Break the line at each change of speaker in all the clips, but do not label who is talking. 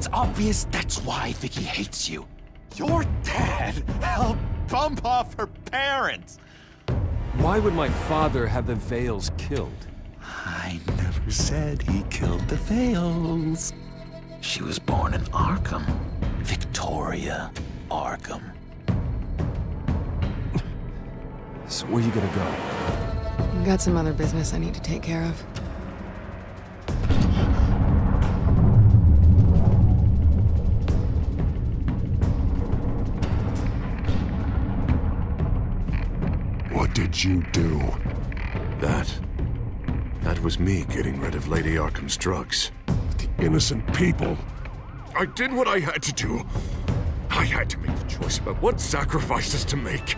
It's obvious that's why Vicky hates you. Your dad helped bump off her parents.
Why would my father have the Vales killed?
I never said he killed the Vales. She was born in Arkham. Victoria Arkham.
So where you gonna go?
I've got some other business I need to take care of.
What did you do? That was me getting rid of Lady Arkham's drugs. The innocent people. I did what I had to do. I had to make the choice about what sacrifices to make.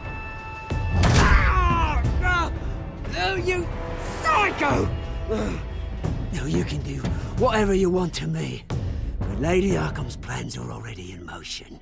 No, you psycho! No, you can do whatever you want to me, but Lady Arkham's plans are already in motion.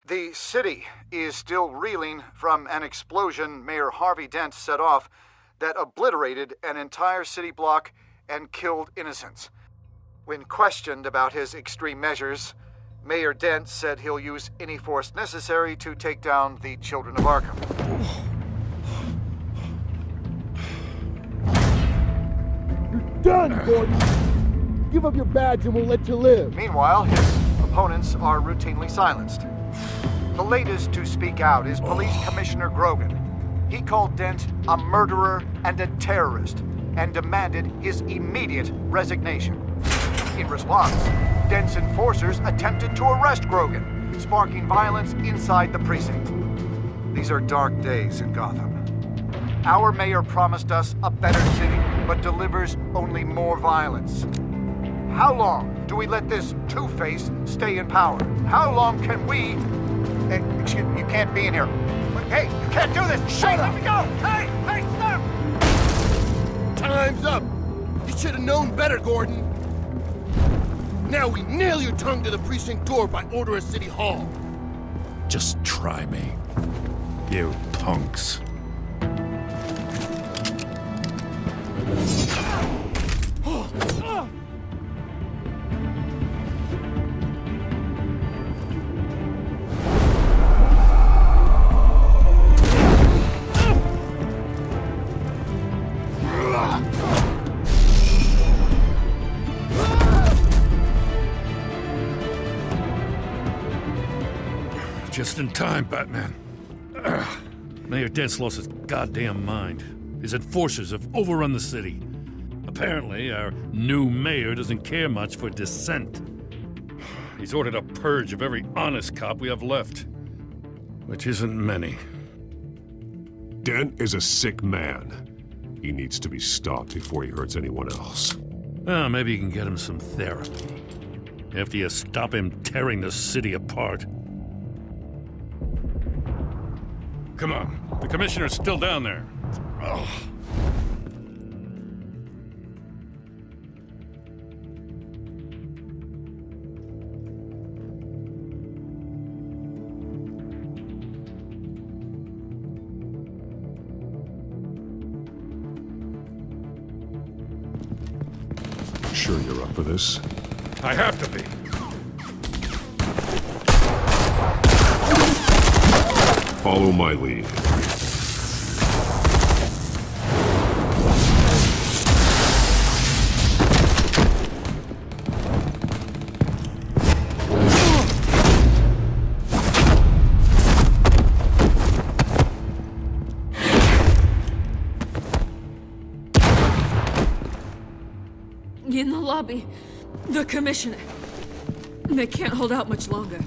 The city is still reeling from an explosion Mayor Harvey Dent set off that obliterated an entire city block and killed innocents. When questioned about his extreme measures, Mayor Dent said he'll use any force necessary to take down the children of Arkham.
You're done, Gordon! Give up your badge and we'll let you live.
Meanwhile, his opponents are routinely silenced. The latest to speak out is Police Commissioner Grogan. He called Dent a murderer and a terrorist and demanded his immediate resignation. In response, Dent's enforcers attempted to arrest Grogan, sparking violence inside the precinct. These are dark days in Gotham. Our mayor promised us a better city, but delivers only more violence. How long do we let this two-face stay in power? How long can we... excuse me, you can't be in here. Hey, you can't do this! Shut up! Let me go! Hey, stop!
Time's up! You should have known better, Gordon. Now we nail your tongue to the precinct door by order of City Hall.
Just try me, you punks.
Just in time, Batman. Mayor Dent's lost his goddamn mind. His enforcers have overrun the city. Apparently, our new mayor doesn't care much for dissent. He's ordered a purge of every honest cop we have left. Which isn't many.
Dent is a sick man. He needs to be stopped before he hurts anyone else.
Well, maybe you can get him some therapy. After you stop him tearing the city apart. Come on, the commissioner's still down there. Ugh.
Sure you're up for this?
I have to be.
Follow my lead.
lobby. The commissioner. They can't hold out much longer.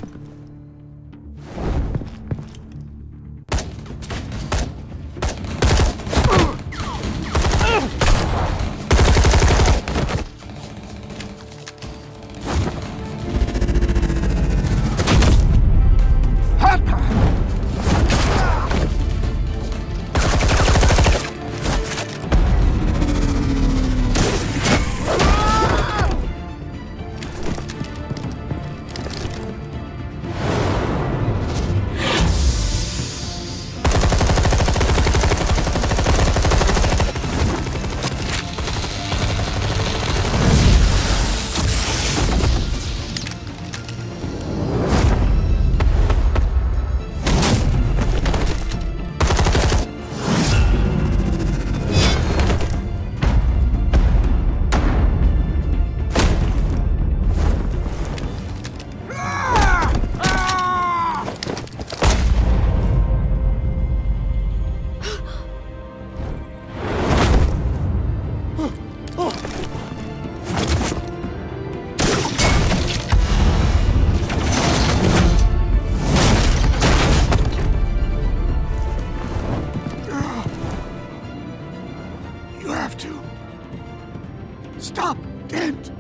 Stop! Dent!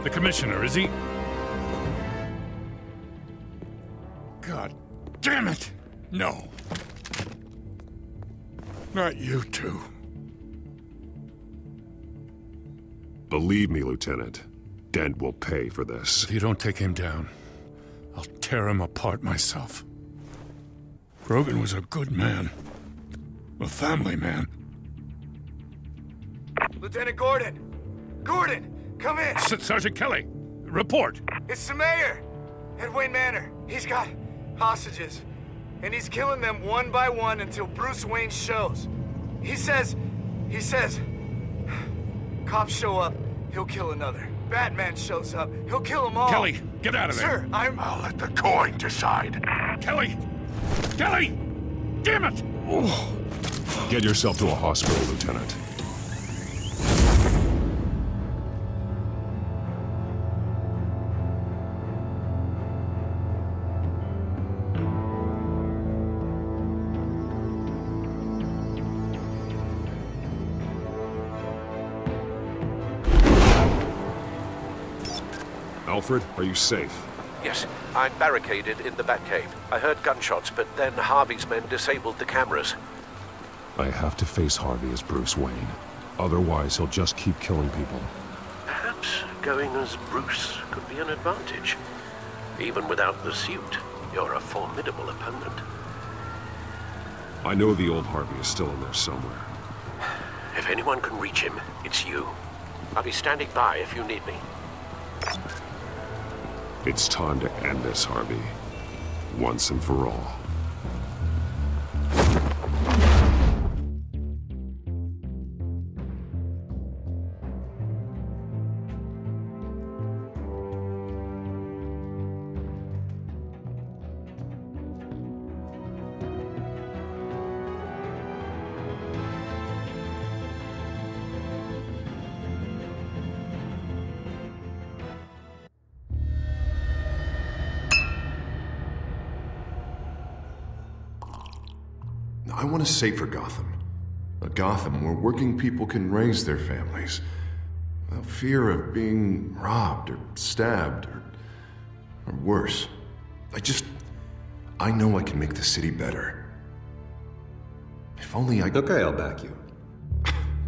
The commissioner, is he? God damn it! No. Not you two.
Believe me, Lieutenant. Dent will pay for this.
If you don't take him down, I'll tear him apart myself. Grogan was a good man. A family man.
Lieutenant Gordon! Gordon! Come in!
Sergeant Kelly! Report!
It's the mayor! At Wayne Manor. He's got hostages. And he's killing them one by one until Bruce Wayne shows. He says... Cops show up, he'll kill another. Batman shows up, he'll kill them all.
Kelly, get out of there!
Sir,
I'll let the coin decide.
Kelly! Kelly! Damn it!
Oh. Get yourself to a hospital, Lieutenant. Alfred, are you safe?
Yes, I'm barricaded in the Batcave. I heard gunshots, but then Harvey's men disabled the cameras.
I have to face Harvey as Bruce Wayne. Otherwise, he'll just keep killing people.
Perhaps going as Bruce could be an advantage. Even without the suit, you're a formidable opponent.
I know the old Harvey is still in there somewhere.
If anyone can reach him, it's you. I'll be standing by if you need me.
It's time to end this, Harvey. Once and for all.
I want a safer Gotham. A Gotham where working people can raise their families without fear of being robbed or stabbed or worse. I know I can make the city better. If only I...
Okay, I'll back you.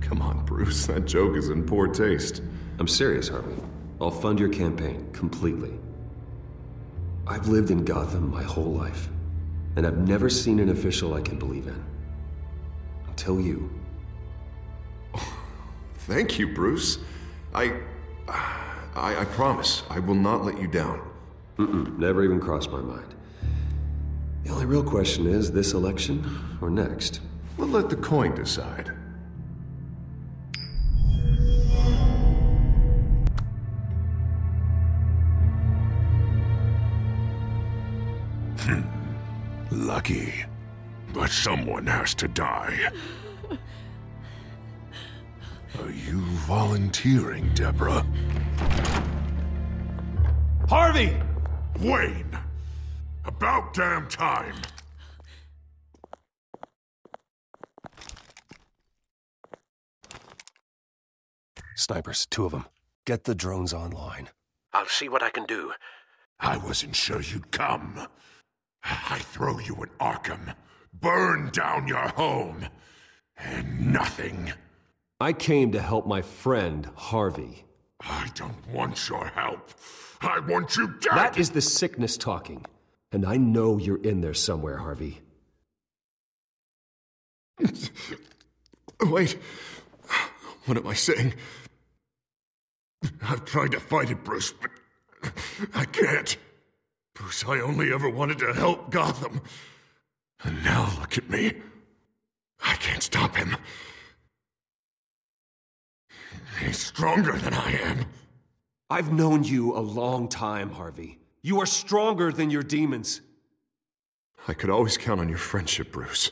Come on, Bruce. That joke is in poor taste.
I'm serious, Harvey. I'll fund your campaign completely. I've lived in Gotham my whole life. And I've never seen an official I can believe in. Until you.
Thank you, Bruce. I promise, I will not let you down.
Never even crossed my mind. The only real question is, this election or next?
We'll let the coin decide.
Lucky. But someone has to die. Are you volunteering, Deborah?
Harvey!
Wayne! About damn time!
Snipers, 2 of them. Get the drones online.
I'll see what I can do.
I wasn't sure you'd come. I throw you in Arkham, burn down your home, and nothing.
I came to help my friend, Harvey.
I don't want your help. I want you dead!
That is the sickness talking. And I know you're in there somewhere, Harvey.
Wait. What am I saying? I've tried to fight it, Bruce, but I can't. Bruce, I only ever wanted to help Gotham. And now look at me. I can't stop him. He's stronger than I am.
I've known you a long time, Harvey. You are stronger than your demons.
I could always count on your friendship, Bruce.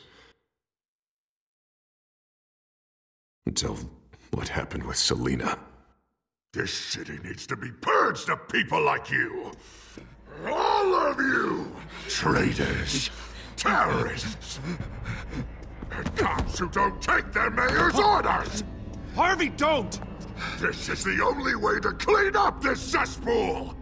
Until what happened with Selina.
This city needs to be purged of people like you. All of you! Traitors, terrorists, and cops who don't take their mayor's orders!
Harvey, don't!
This is the only way to clean up this cesspool!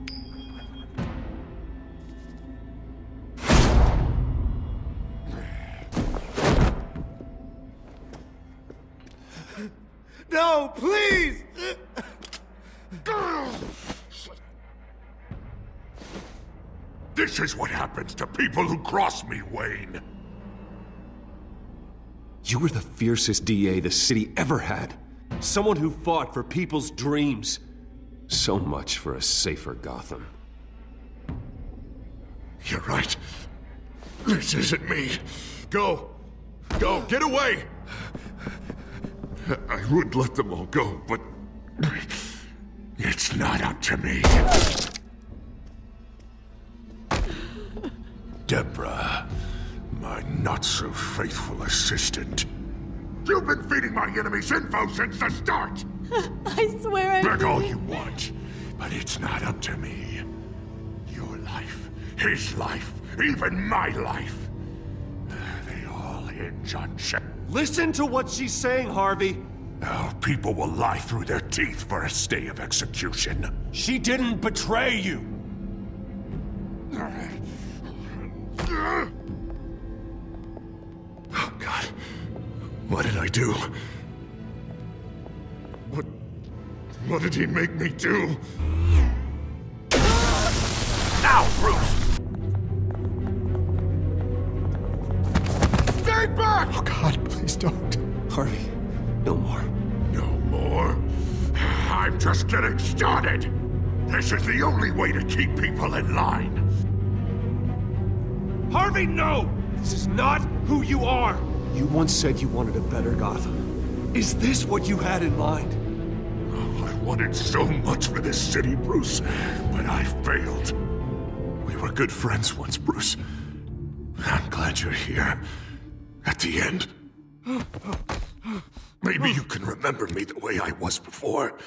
No, please!
This is what happens to people who cross me, Wayne.
You were the fiercest DA the city ever had. Someone who fought for people's dreams. So much for a safer Gotham.
You're right. This isn't me. Go. Go. Get away. I would let them all go, but it's not up to me. Deborah, my not-so-faithful assistant. You've been feeding my enemies info since the start!
I swear I
Beg
did.
all you want, but it's not up to me. Your life, his life, even my life. They all hinge on check.
Listen to what she's saying, Harvey.
Now, people will lie through their teeth for a stay of execution.
She didn't betray you.
Oh, God. What did I do? What did he make me do? Now, Bruce! Stay back!
Oh, God, please don't.
Harvey, no more.
No more? I'm just getting started. This is the only way to keep people in line.
Harvey, no! This is not who you are! You once said you wanted a better Gotham. Is this what you had in mind?
Oh, I wanted so much for this city, Bruce, but I failed. We were good friends once, Bruce. I'm glad you're here. At the end. Maybe you can remember me the way I was before.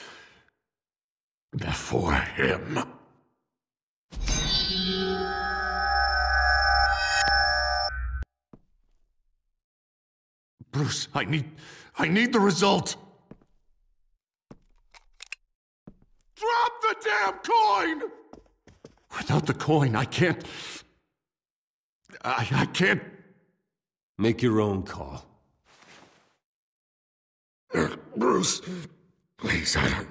Before him. Bruce, I need the result. Drop the damn coin! Without the coin, I can't... I can't...
Make your own call.
Bruce, please, I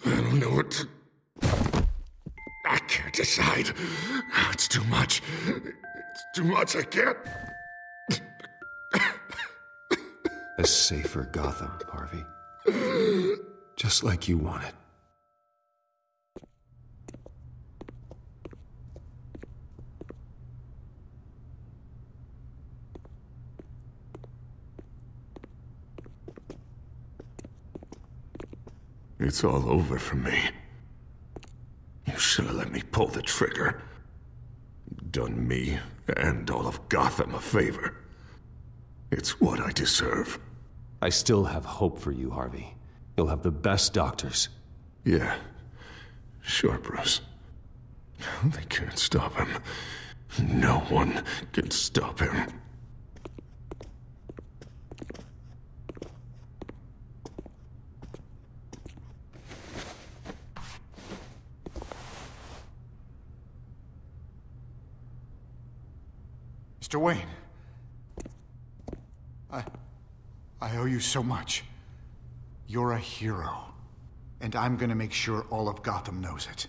don't know what to... I can't decide. It's too much. It's too much, I can't...
A safer Gotham, Harvey. Just like you wanted.
It's all over for me. You should have let me pull the trigger. Done me and all of Gotham a favor.
It's what I deserve.
I still have hope for you, Harvey. You'll have the best doctors.
Yeah. Sure, Bruce. They can't stop him. No one can stop him.
Mr. Wayne. I owe you so much. You're a hero. And I'm gonna make sure all of Gotham knows it.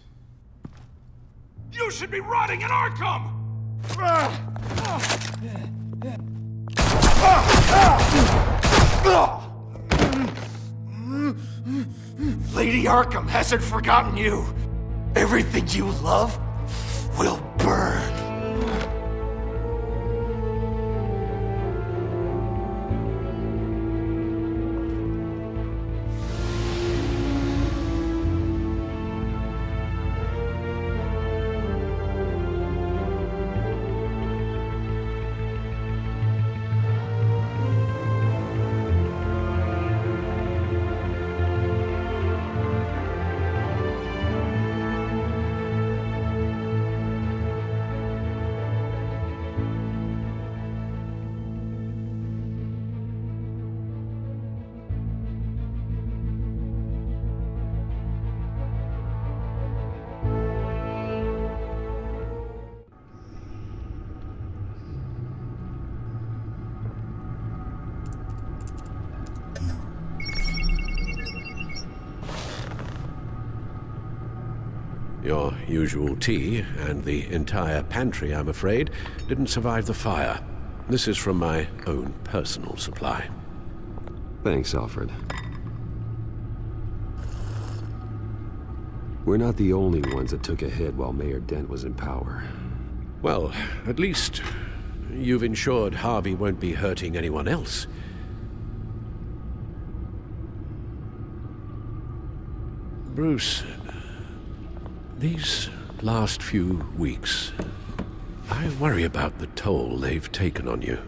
You should be rotting in Arkham!
Lady Arkham hasn't forgotten you. Everything you love will burn.
Your usual tea and the entire pantry, I'm afraid, didn't survive the fire. This is from my own personal supply.
Thanks, Alfred. We're not the only ones that took a hit while Mayor Dent was in power.
Well, at least you've ensured Harvey won't be hurting anyone else. Bruce, these last few weeks, I worry about the toll they've taken on you.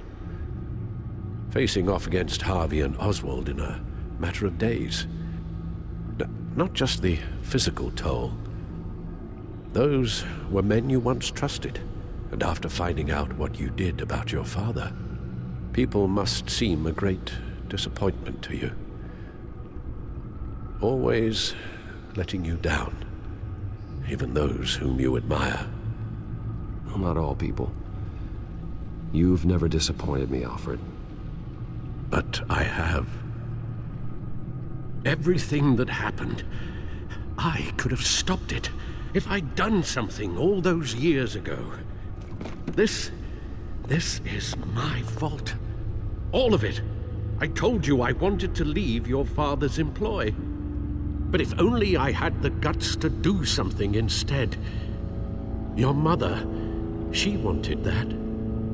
Facing off against Harvey and Oswald in a matter of days. Not just the physical toll. Those were men you once trusted, and after finding out what you did about your father, people must seem a great disappointment to you. Always letting you down. Even those whom you admire.
Well, not all people. You've never disappointed me, Alfred.
But I have. Everything that happened, I could have stopped it if I'd done something all those years ago. This is my fault. All of it. I told you I wanted to leave your father's employ. But if only I had the guts to do something instead. Your mother, she wanted that.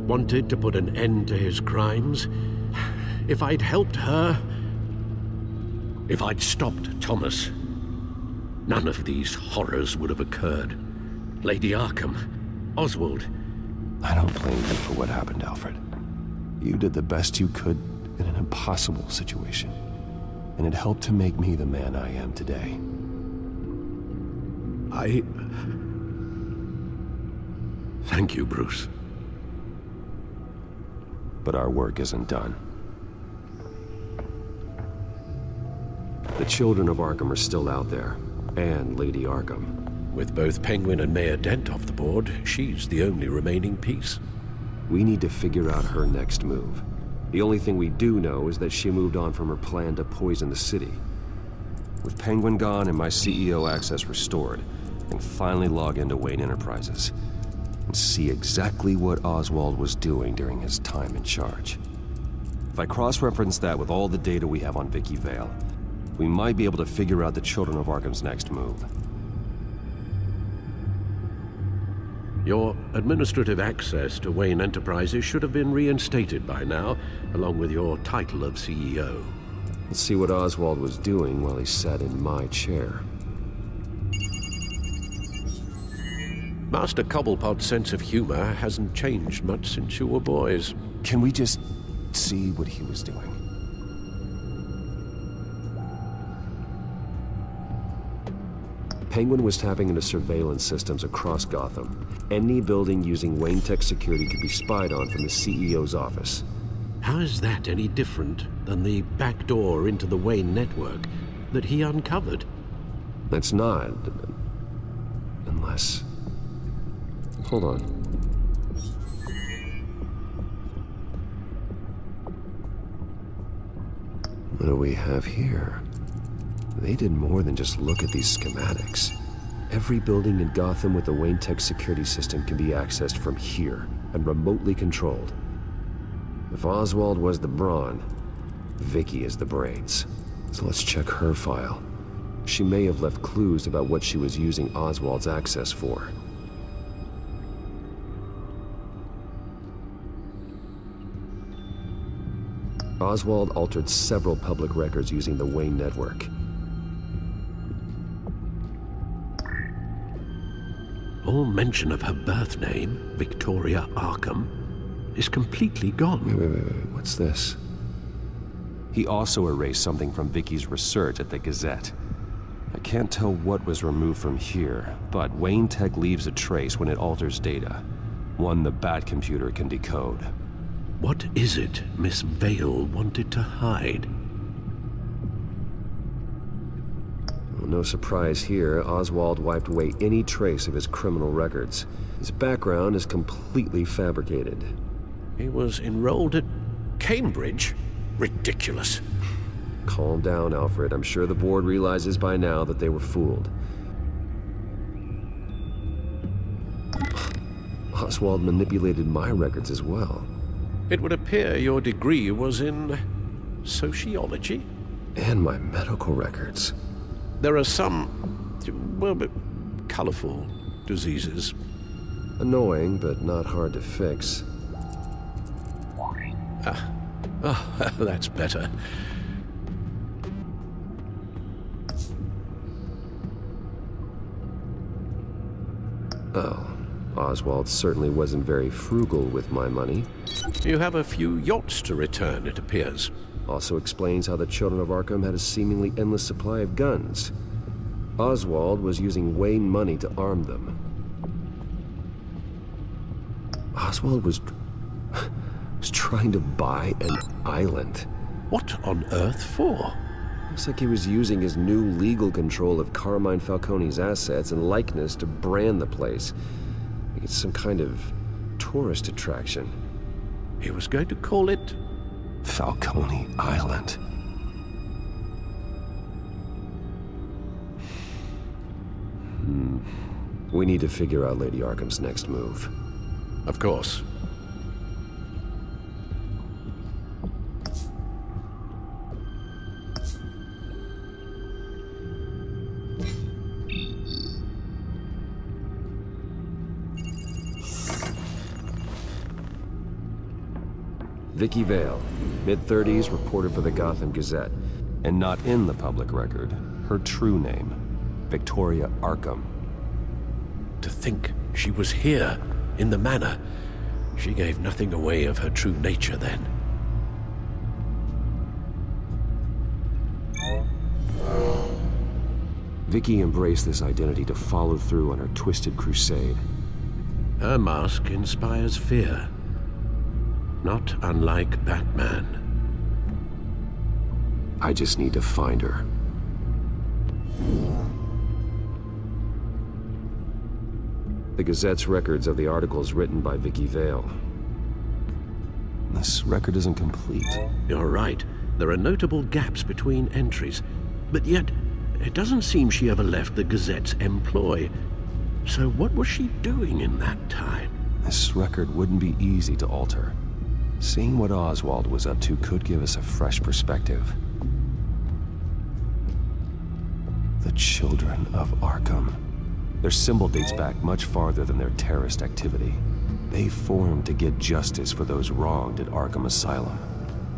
Wanted to put an end to his crimes. If I'd helped her, if I'd stopped Thomas, none of these horrors would have occurred. Lady Arkham, Oswald.
I don't blame you for what happened, Alfred. You did the best you could in an impossible situation. And it helped to make me the man I am today.
Thank you, Bruce.
But our work isn't done. The children of Arkham are still out there, and Lady Arkham.
With both Penguin and Mayor Dent off the board, she's the only remaining piece.
We need to figure out her next move. The only thing we do know is that she moved on from her plan to poison the city. With Penguin gone and my CEO access restored, I can finally log into Wayne Enterprises and see exactly what Oswald was doing during his time in charge. If I cross-reference that with all the data we have on Vicky Vale, we might be able to figure out the Children of Arkham's next move.
Your administrative access to Wayne Enterprises should have been reinstated by now, along with your title of CEO.
Let's see what Oswald was doing while he sat in my chair.
Master Cobblepot's sense of humor hasn't changed much since you were boys.
Can we just
could see what he was doing.
Penguin was tapping into surveillance systems across Gotham. Any building using Wayne Tech security could be spied on from the CEO's office.
How is that any different than the back door into the Wayne network that he uncovered?
It's not. Unless... Hold on. What do we have here? They did more than just look at these schematics. Every building in Gotham with the Wayne Tech security system can be accessed from here and remotely controlled. If Oswald was the brawn, Vicky is the brains. So let's check her file. She may have left clues about what she was using Oswald's access for. Oswald altered several public records using the Wayne network.
All mention of her birth name, Victoria Arkham, is completely gone.
Wait. What's this?
He also erased something from Vicky's research at the Gazette. I can't tell what was removed from here, but Wayne Tech leaves a trace when it alters data. One the Bat computer can decode.
What is it Miss Vale wanted to hide?
Well, no surprise here, Oswald wiped away any trace of his criminal records. His background is completely fabricated.
He was enrolled at Cambridge? Ridiculous.
Calm down, Alfred. I'm sure the board realizes by now that they were fooled. Oswald manipulated my records as well.
It would appear your degree was in sociology?
And my medical records.
There are some, well, colorful diseases.
Annoying, but not hard to fix.
That's better.
Oh, Oswald certainly wasn't very frugal with my money.
You have a few yachts to return, it appears.
Also explains how the Children of Arkham had a seemingly endless supply of guns. Oswald was using Wayne money to arm them. Oswald was trying to buy an island.
What on earth for?
Looks like he was using his new legal control of Carmine Falcone's assets and likeness to brand the place. Like it's some kind of tourist attraction.
He was going to call it
Falcone Island.
We need to figure out Lady Arkham's next move.
Of course.
Vicky Vale, mid-30s, reporter for the Gotham Gazette.
And not in the public record, her true name, Victoria Arkham.
To think she was here, in the manor. She gave nothing away of her true nature then.
Vicky embraced this identity to follow through on her twisted crusade.
Her mask inspires fear. Not unlike Batman.
I just need to find her. The Gazette's records of the articles written by Vicky Vale.
This record isn't complete.
You're right. There are notable gaps between entries. But yet, it doesn't seem she ever left the Gazette's employ. So what was she doing in that time?
This record wouldn't be easy to alter. Seeing what Oswald was up to could give us a fresh perspective. The Children of Arkham. Their symbol dates back much farther than their terrorist activity. They formed to get justice for those wronged at Arkham Asylum.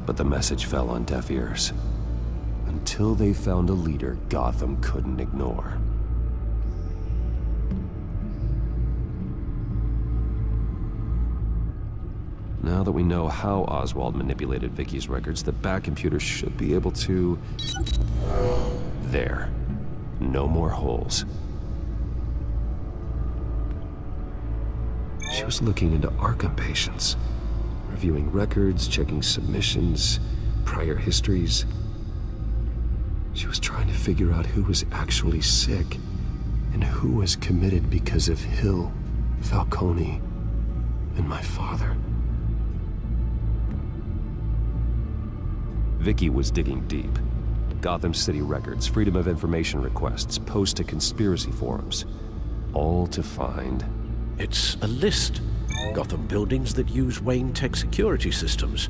But the message fell on deaf ears. Until they found a leader Gotham couldn't ignore. Now that we know how Oswald manipulated Vicky's records, the back computer should be able to... There. No more holes. She was looking into Arkham patients, reviewing records, checking submissions, prior histories. She was trying to figure out who was actually sick and who was committed because of Hill, Falcone, and my father. Vicky was digging deep. Gotham City records, Freedom of Information requests, posts to conspiracy forums. All to find...
It's a list. Gotham buildings that use Wayne Tech security systems.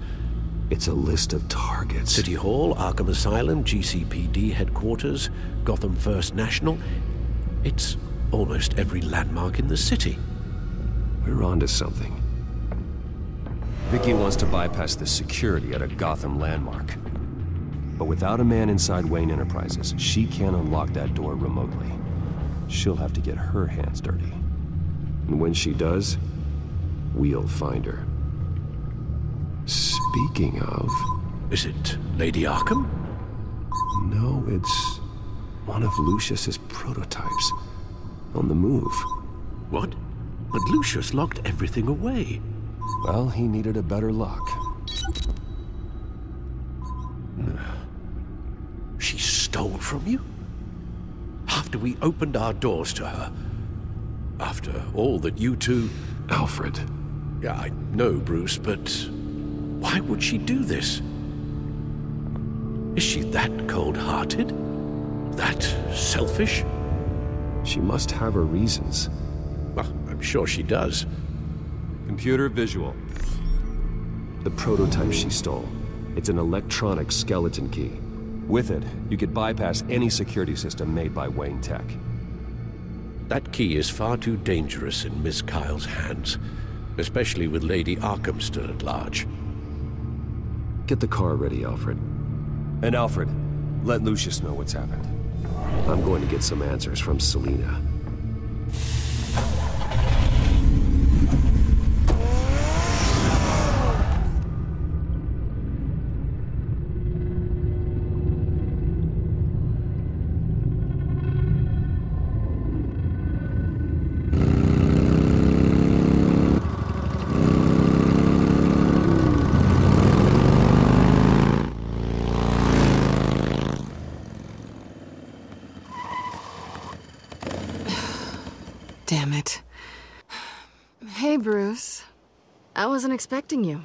It's a list of targets.
City Hall, Arkham Asylum, GCPD headquarters, Gotham First National. It's almost every landmark in the city.
We're onto something. Vicky wants to bypass the security at a Gotham landmark. But without a man inside Wayne Enterprises, she can't unlock that door remotely. She'll have to get her hands dirty. And when she does, we'll find her. Speaking of...
Is it Lady Arkham?
No, it's one of Lucius's prototypes. On the move.
What? But Lucius locked everything away.
Well, he needed a better lock.
She stole from you? After we opened our doors to her? After all that you two...
Alfred.
Yeah, I know, Bruce, but why would she do this? Is she that cold-hearted? That selfish?
She must have her reasons.
Well, I'm sure she does.
Computer visual. The prototype she stole. It's an electronic skeleton key. With it, you could bypass any security system made by Wayne Tech.
That key is far too dangerous in Miss Kyle's hands, especially with Lady Arkham still at large.
Get the car ready, Alfred. And Alfred, let Lucius know what's happened. I'm going to get some answers from Selina.
Damn it. Hey, Bruce. I wasn't expecting you.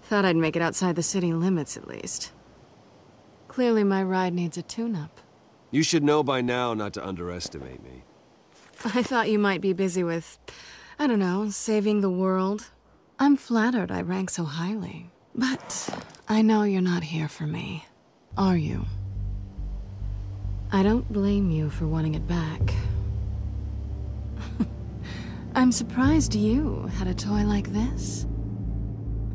Thought I'd make it outside the city limits, at least. Clearly my ride needs a tune-up.
You should know by now not to underestimate me.
I thought you might be busy with, I don't know, saving the world. I'm flattered I rank so highly. But I know you're not here for me, are you? I don't blame you for wanting it back. I'm surprised you had a toy like this.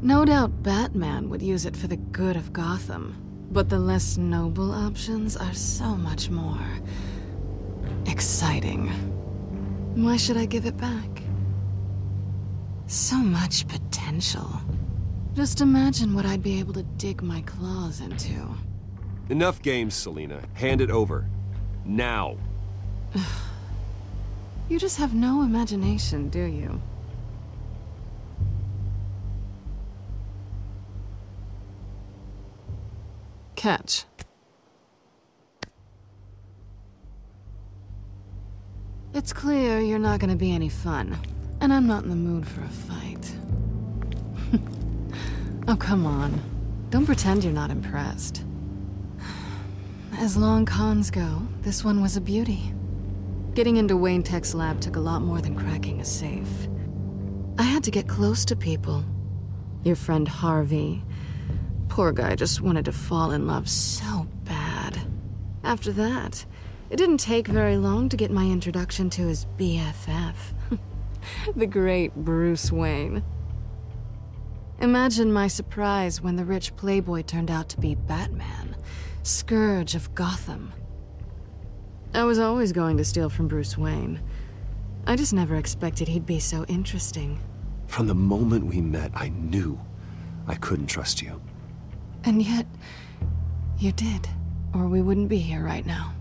No doubt Batman would use it for the good of Gotham, but the less noble options are so much more exciting. Why should I give it back? So much potential. Just imagine what I'd be able to dig my claws into.
Enough games, Selina. Hand it over. Now.
You just have no imagination, do you? Catch. It's clear you're not gonna be any fun, and I'm not in the mood for a fight. Oh, come on. Don't pretend you're not impressed. As long cons go, this one was a beauty. Getting into Wayne Tech's lab took a lot more than cracking a safe. I had to get close to people. Your friend Harvey. Poor guy just wanted to fall in love so bad. After that, it didn't take very long to get my introduction to his BFF. The great Bruce Wayne. Imagine my surprise when the rich playboy turned out to be Batman, Scourge of Gotham. I was always going to steal from Bruce Wayne. I just never expected he'd be so interesting.
From the moment we met, I knew I couldn't trust you.
And yet, you did, or we wouldn't be here right now.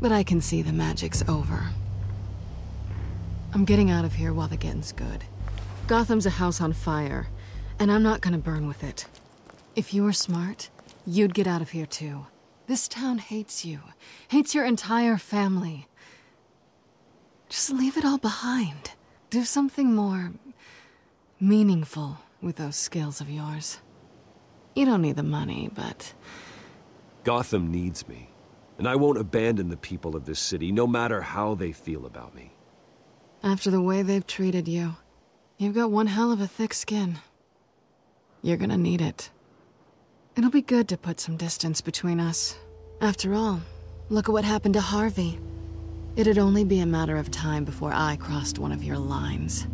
But I can see the magic's over. I'm getting out of here while the getting's good. Gotham's a house on fire, and I'm not gonna burn with it. If you were smart, you'd get out of here too. This town hates you, hates your entire family. Just leave it all behind. Do something more meaningful with those skills of yours. You don't need the money, but...
Gotham needs me, and I won't abandon the people of this city, no matter how they feel about me.
After the way they've treated you, you've got one hell of a thick skin. You're gonna need it. It'll be good to put some distance between us. After all, look at what happened to Harvey. It'd only be a matter of time before I crossed one of your lines.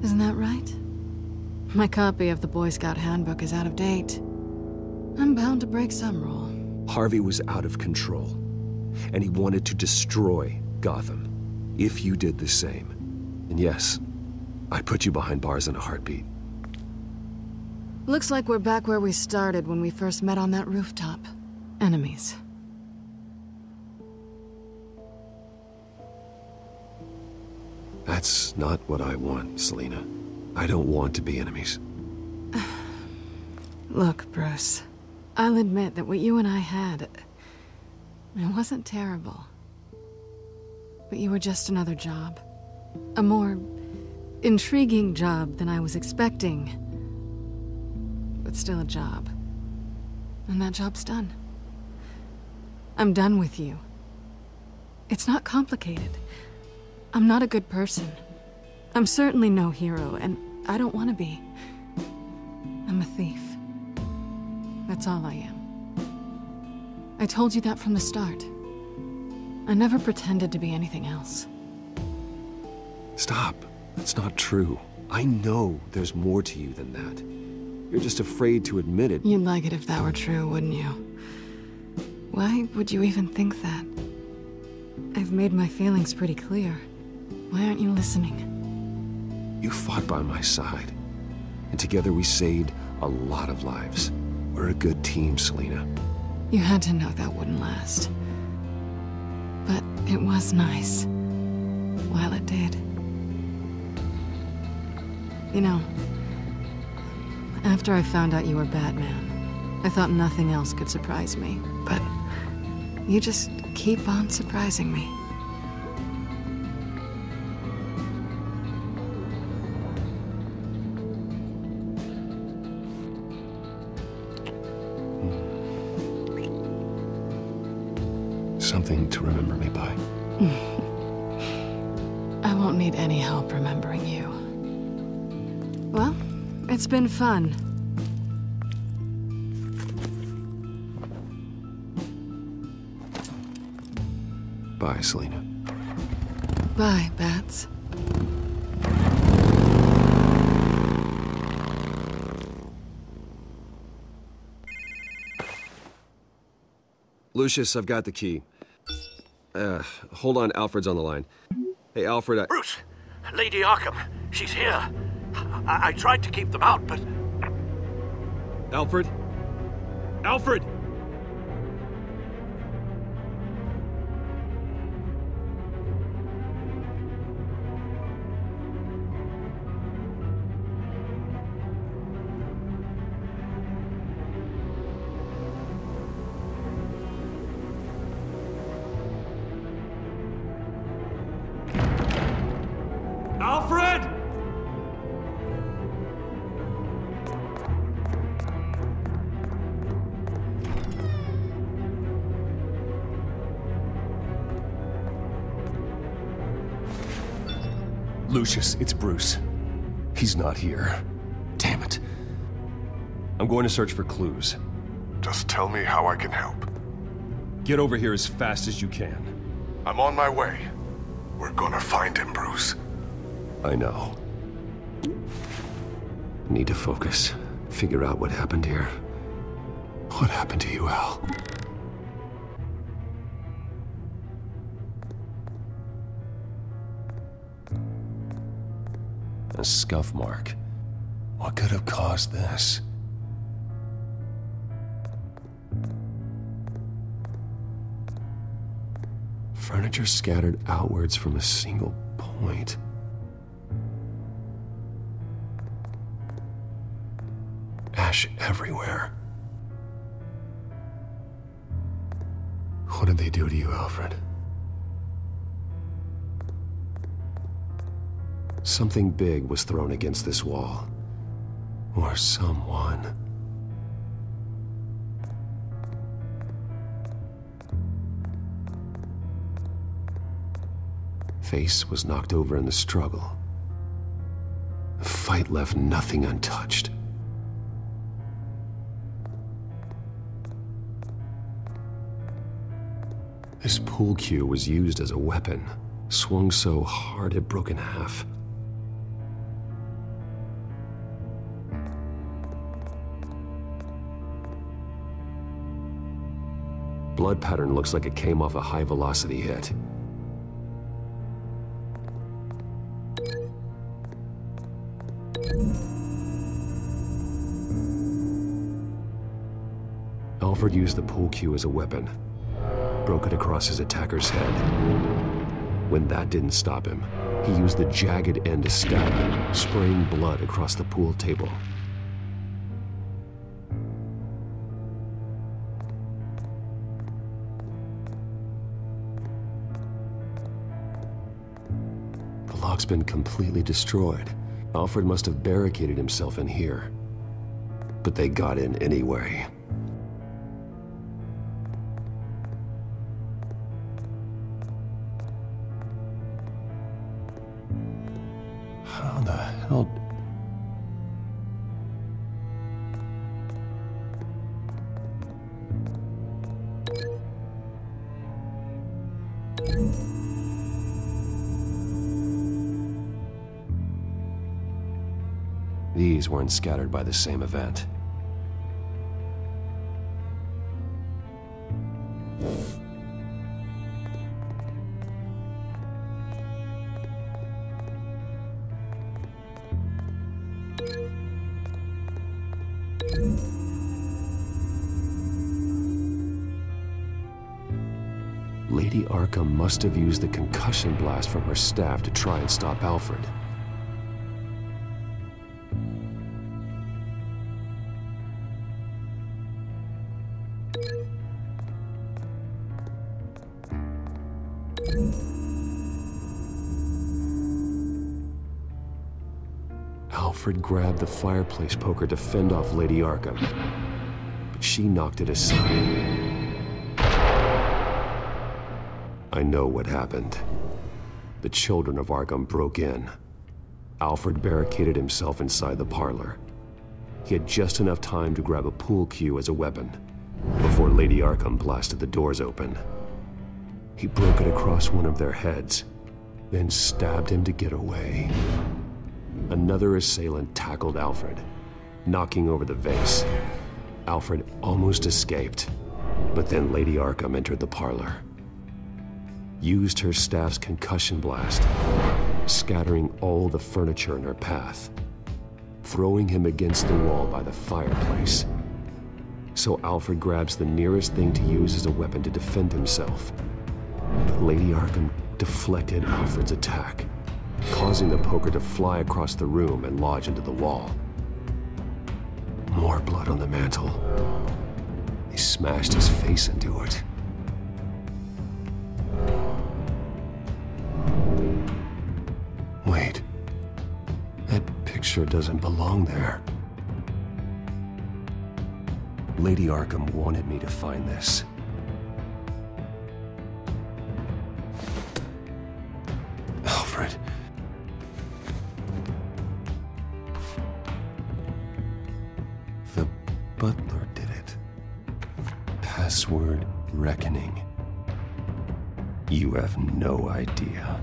Isn't that right? My copy of the Boy Scout Handbook is out of date. I'm bound to break some rule.
Harvey was out of control, and he wanted to destroy Gotham. If you did the same. And yes, I'd put you behind bars in a heartbeat.
Looks like we're back where we started when we first met on that rooftop. Enemies.
That's not what I want, Selina. I don't want to be enemies.
Look, Bruce. I'll admit that what you and I had... it wasn't terrible. But you were just another job. A more intriguing job than I was expecting. But still a job. And that job's done. I'm done with you. It's not complicated. I'm not a good person. I'm certainly no hero, and I don't want to be. I'm a thief. That's all I am. I told you that from the start. I never pretended to be anything else.
Stop. That's not true. I know there's more to you than that. You're just afraid to admit it.
You'd like it if that were true, wouldn't you? Why would you even think that? I've made my feelings pretty clear. Why aren't you listening?
You fought by my side, and together we saved a lot of lives. We're a good team, Selina.
You had to know that wouldn't last. But it was nice, while it did. You know, after I found out you were Batman, I thought nothing else could surprise me. But you just keep on surprising me.
Something to remember me by.
I won't need any help remembering you. Well, it's been fun.
Bye, Selina.
Bye, Bats.
Lucius, I've got the key. Hold on, Alfred's on the line. Hey, Alfred,
Bruce! Lady Arkham, she's here. I tried to keep them out, but...
Alfred? Alfred!
Alfred!
Lucius, it's Bruce. He's not here. Damn it. I'm going to search for clues.
Just tell me how I can help.
Get over here as fast as you can.
I'm on my way. We're gonna find him, Bruce.
I know. Need to focus. Figure out what happened here. What happened to you, Al? A scuff mark. What could have caused this? Furniture scattered outwards from a single point. Ash everywhere. What did they do to you, Alfred? Something big was thrown against this wall. Or someone. Face was knocked over in the struggle. The fight left nothing untouched. This pool cue was used as a weapon, swung so hard it broke in half. Blood pattern looks like it came off a high-velocity hit. Alfred used the pool cue as a weapon, broke it across his attacker's head. When that didn't stop him, he used the jagged end to stab him, spraying blood across the pool table. The lock's been completely destroyed. Alfred must have barricaded himself in here. But they got in anyway. How the hell... These weren't scattered by the same event. Lady Arkham must have used the concussion blast from her staff to try and stop Alfred. Alfred grabbed the fireplace poker to fend off Lady Arkham, but she knocked it aside. I know what happened. The children of Arkham broke in. Alfred barricaded himself inside the parlor. He had just enough time to grab a pool cue as a weapon before Lady Arkham blasted the doors open. He broke it across one of their heads, then stabbed him to get away. Another assailant tackled Alfred, knocking over the vase. Alfred almost escaped, but then Lady Arkham entered the parlor. Used her staff's concussion blast, scattering all the furniture in her path, throwing him against the wall by the fireplace. So Alfred grabs the nearest thing to use as a weapon to defend himself. But Lady Arkham deflected Alfred's attack, causing the poker to fly across the room and lodge into the wall. More blood on the mantle. He smashed his face into it. Wait. That picture doesn't belong there. Lady Arkham wanted me to find this. Alfred. The butler did it. Password reckoning. You have no idea.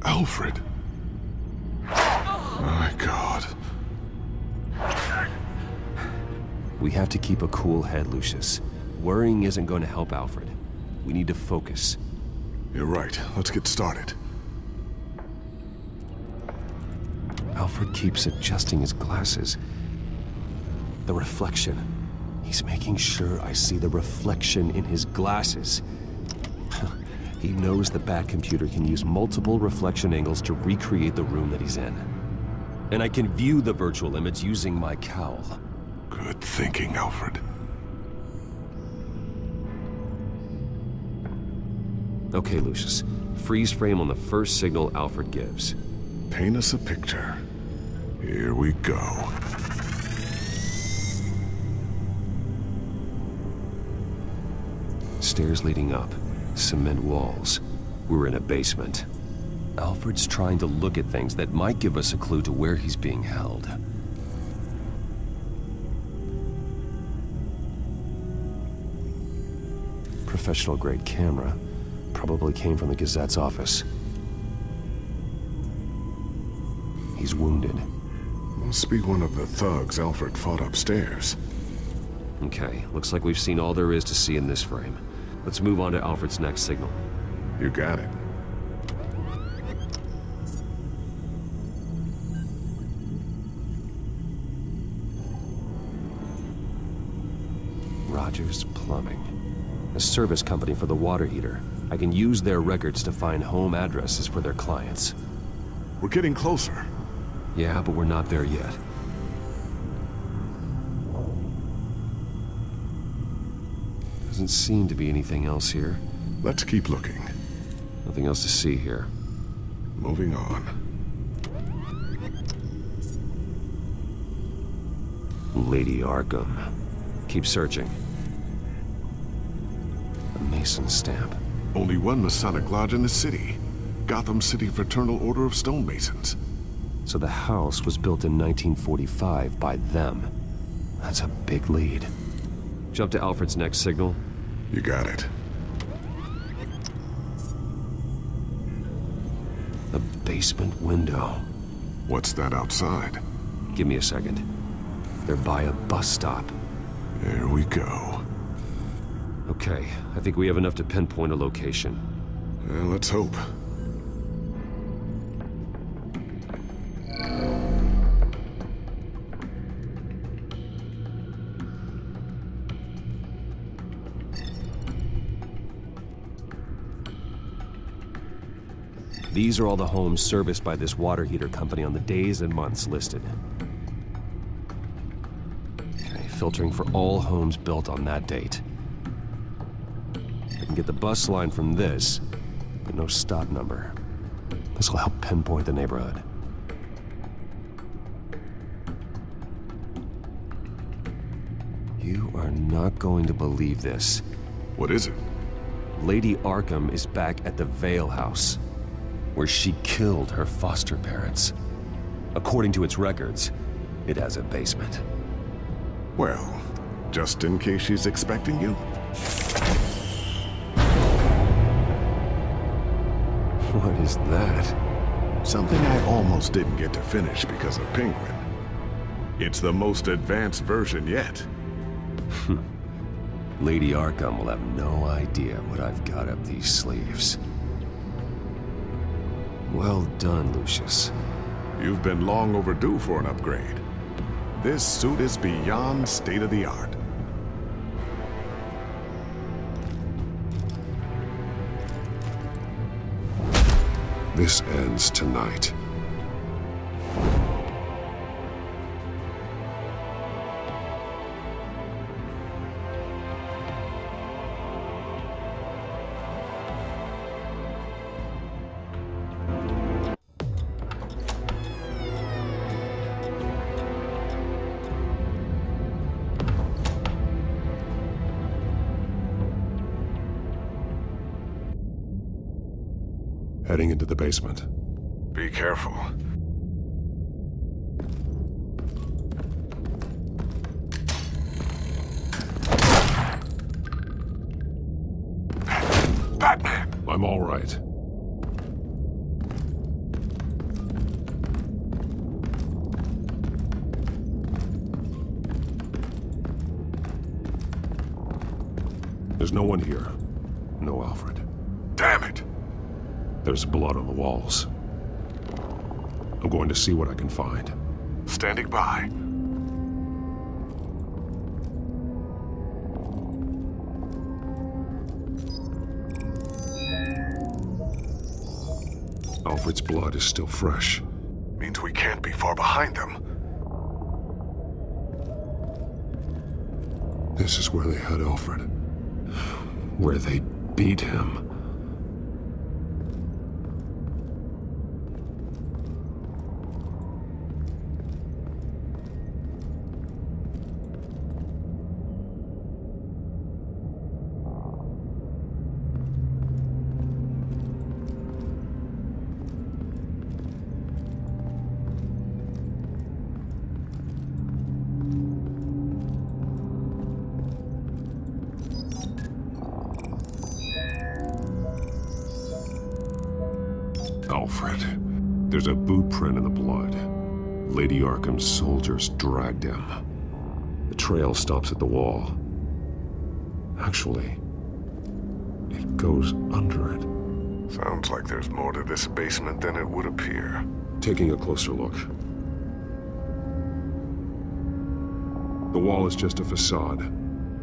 Alfred. My God.
We have to keep a cool head, Lucius. Worrying isn't going to help Alfred. We need to focus.
You're right. Let's get started.
Alfred keeps adjusting his glasses. The reflection. He's making sure I see the reflection in his glasses. He knows the Bat-computer can use multiple reflection angles to recreate the room that he's in. And I can view the virtual image using my cowl.
Good thinking, Alfred.
Okay, Lucius. Freeze frame on the first signal Alfred gives.
Paint us a picture. Here we go.
Stairs leading up. Cement walls. We're in a basement. Alfred's trying to look at things that might give us a clue to where he's being held. Professional-grade camera. Probably came from the Gazette's office. He's wounded.
Must be one of the thugs Alfred fought upstairs.
Okay, looks like we've seen all there is to see in this frame. Let's move on to Alfred's next signal.
You got it.
Rogers Plumbing. A service company for the water heater. I can use their records to find home addresses for their clients.
We're getting closer.
Yeah, but we're not there yet. Doesn't seem to be anything else here.
Let's keep looking.
Nothing else to see here.
Moving on.
Lady Arkham. Keep searching. A Mason stamp.
Only one Masonic lodge in the city. Gotham City Fraternal Order of Stonemasons.
So the house was built in 1945 by them. That's a big lead. Jump to Alfred's next signal.
You got it.
The basement window.
What's that outside?
Give me a second. They're by a bus stop.
There we go.
Okay, I think we have enough to pinpoint a location.
Well, let's hope.
These are all the homes serviced by this water heater company on the days and months listed. Okay, filtering for all homes built on that date. I can get the bus line from this, but no stop number. This will help pinpoint the neighborhood. You are not going to believe this.
What is it?
Lady Arkham is back at the Vale House, where she killed her foster parents. According to its records, it has a basement.
Well, just in case she's expecting you.
What is that?
Something I almost didn't get to finish because of Penguin. It's the most advanced version yet.
Lady Arkham will have no idea what I've got up these sleeves. Well done, Lucius.
You've been long overdue for an upgrade. This suit is beyond state-of-the-art. This ends tonight.
Heading into the basement.
Be careful.
I'm all right.
There's no one here. No Alfred.
Damn it!
There's blood on the walls. I'm going to see what I can find.
Standing by.
Alfred's blood is still fresh.
Means we can't be far behind them.
This is where they had Alfred. Where they beat him. Alfred. There's a boot print in the blood. Lady Arkham's soldiers dragged him. The trail stops at the wall. Actually, it goes under it.
Sounds like there's more to this basement than it would appear.
Taking a closer look. The wall is just a facade.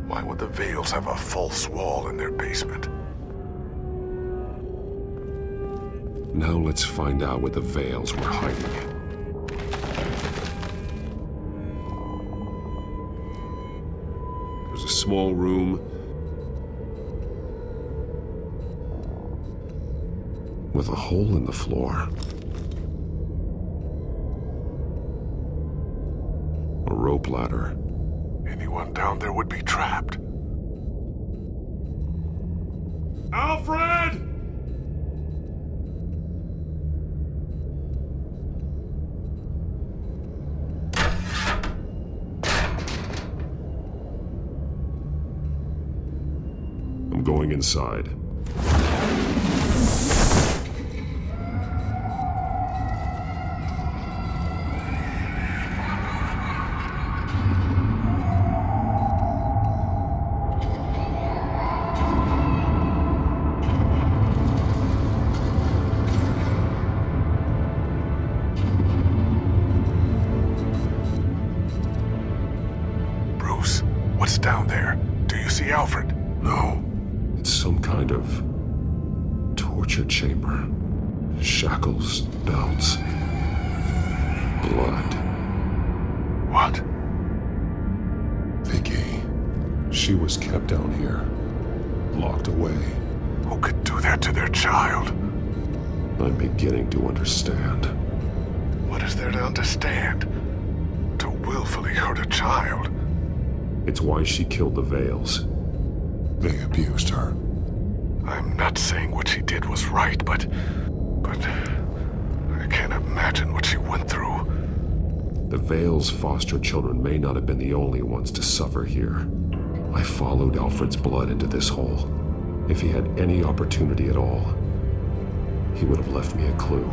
Why would the Vales have a false wall in their basement?
Now let's find out what the Vales were hiding. There's a small room with a hole in the floor. A rope ladder.
Anyone down there would be trapped.
Alfred! I'm going inside.
Bruce, what's down there? Do you see Alfred?
No. It's some kind of torture chamber. Shackles, belts, blood.
What?
Vicky. She was kept down here, locked away.
Who could do that to their child?
I'm beginning to understand.
What is there to understand? To willfully hurt a child?
It's why she killed the Vales. They abused her.
I'm not saying what she did was right, but I can't imagine what she went through.
The Vales' foster children may not have been the only ones to suffer here. I followed Alfred's blood into this hole. If he had any opportunity at all, he would have left me a clue.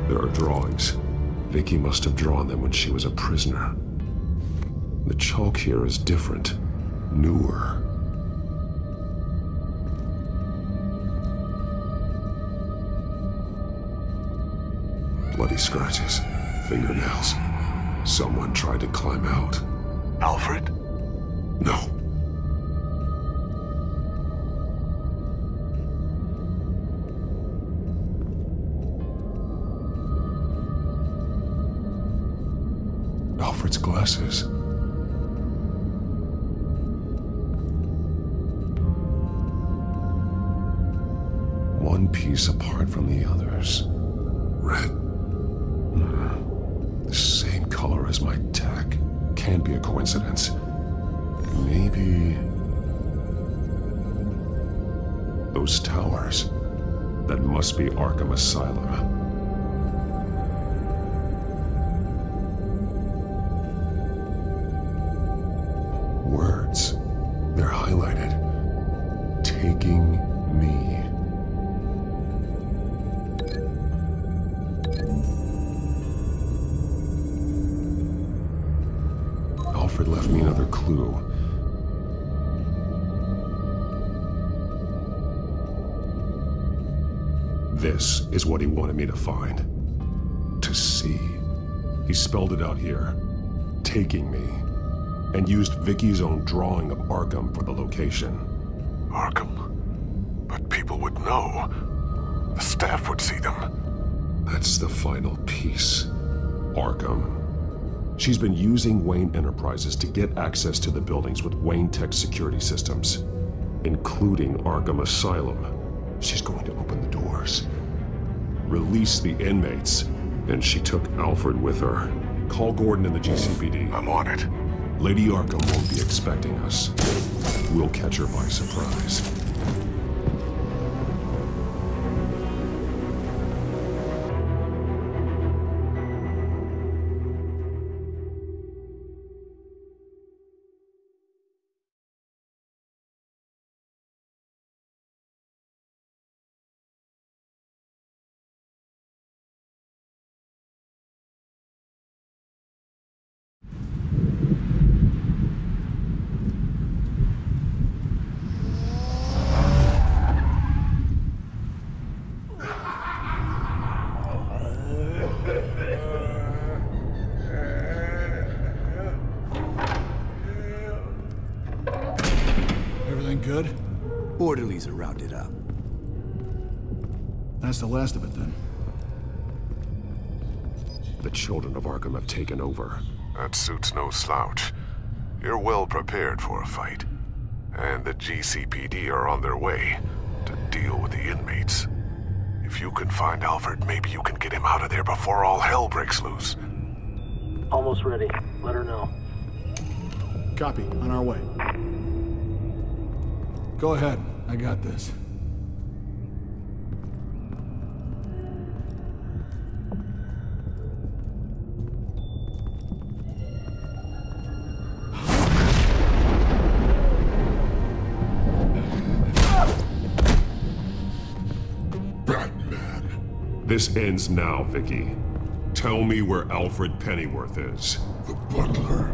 There are drawings. Vicky must have drawn them when she was a prisoner. The chalk here is different, newer. Bloody scratches, fingernails. Someone tried to climb out.
Alfred?
No. Alfred's glasses. One piece apart from the others. Red. The same color as my tech. Can't be a coincidence. Maybe... those towers. That must be Arkham Asylum. Words. They're highlighted. Taking me. This is what he wanted me to find. To see. He spelled it out here. Taking me. And used Vicky's own drawing of Arkham for the location.
Arkham? But people would know. The staff would see them.
That's the final piece. Arkham. She's been using Wayne Enterprises to get access to the buildings with Wayne Tech security systems, including Arkham Asylum. She's going to open the doors, release the inmates, and she took Alfred with her. Call Gordon in the GCPD.
I'm on it.
Lady Arkham won't be expecting us. We'll catch her by surprise.
Good?
Orderlies are rounded up.
That's the last of it, then.
The children of Arkham have taken over.
That suit's no slouch. You're well prepared for a fight. And the GCPD are on their way to deal with the inmates. If you can find Alfred, maybe you can get him out of there before all hell breaks loose.
Almost ready. Let her know.
Copy. On our way. Go ahead. I got this.
Batman.
This ends now, Vicky. Tell me where Alfred Pennyworth is.
The butler.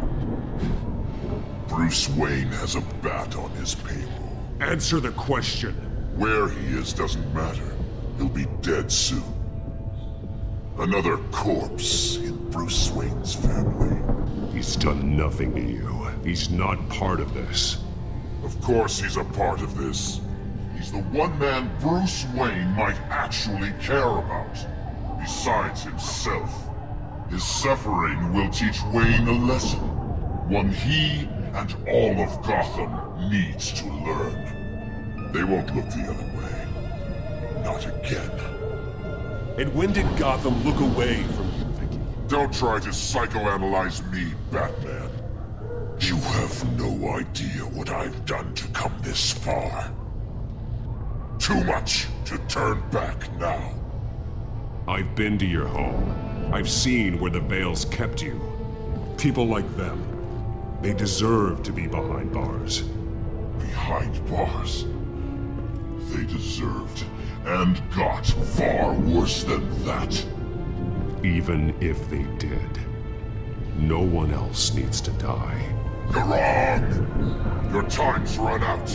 Bruce Wayne has a bat on his payroll.
Answer the question.
Where he is doesn't matter. He'll be dead soon. Another corpse in Bruce Wayne's family.
He's done nothing to you. He's not part of this.
Of course he's a part of this. He's the one man Bruce Wayne might actually care about. Besides himself. His suffering will teach Wayne a lesson. One he and all of Gotham needs to learn. They won't look the other way. Not again.
And when did Gotham look away from you, Vicky?
Don't try to psychoanalyze me, Batman. You have no idea what I've done to come this far. Too much to turn back now.
I've been to your home. I've seen where the Veils kept you. People like them. They deserve to be behind bars.
Behind bars? They deserved and got far worse than that.
Even if they did, no one else needs to die.
You're wrong! Your time's run out.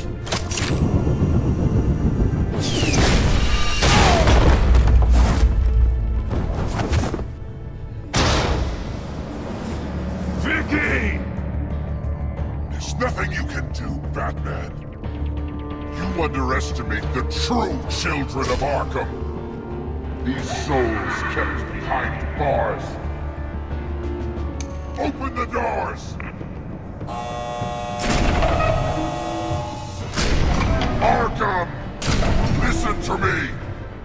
Vicky!
There's nothing you can do, Batman. You underestimate the true children of Arkham. These souls kept behind bars. Open the doors! Arkham! Listen to me!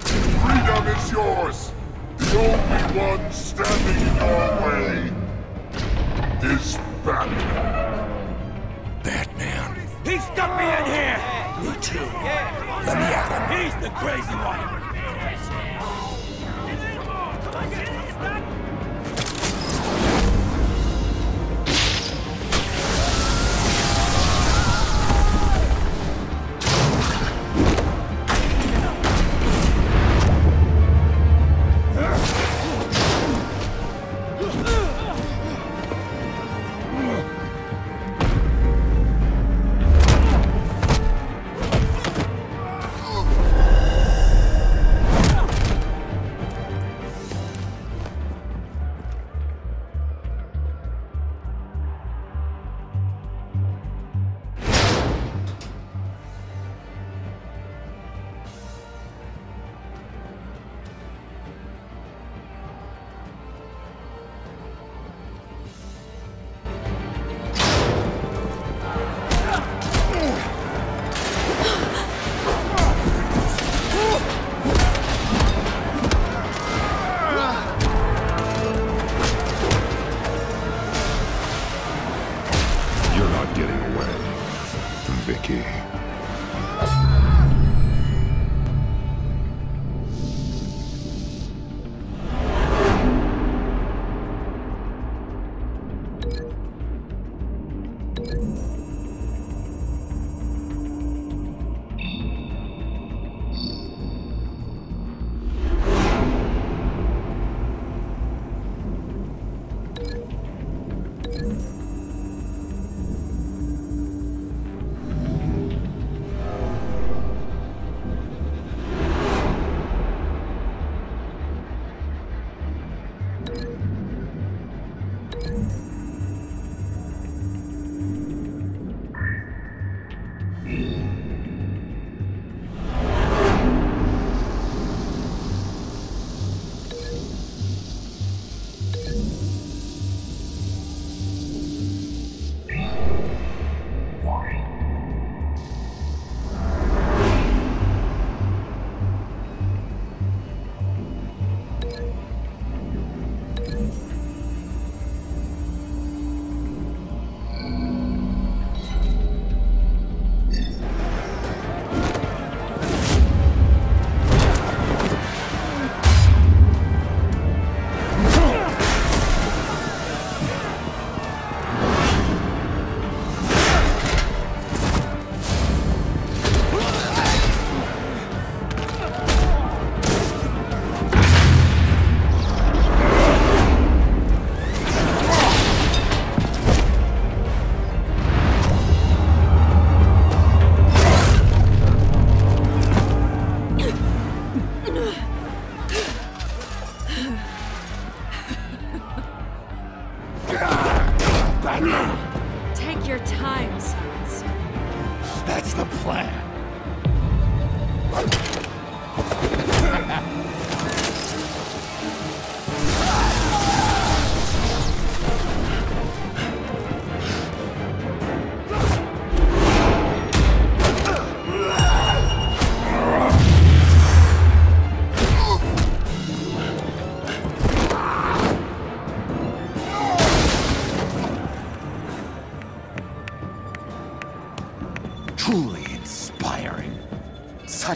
Freedom is yours! The only one standing in your way is Batman.
Batman. He stuck me in here! Me too. Let me at him. He's the crazy one.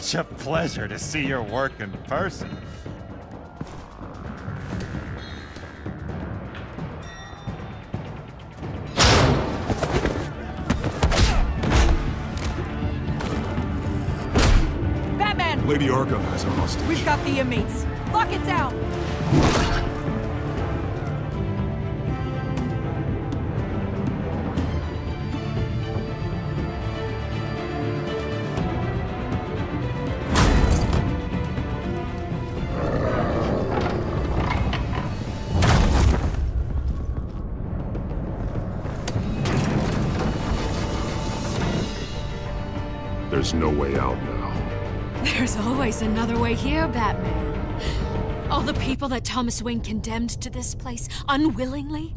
such a pleasure to see your work in person.
Batman!
Lady Arkham has a hostage.
We've got the inmates. Lock it down!
There's no way out now.
There's always another way here, Batman. All the people that Thomas Wayne condemned to this place unwillingly,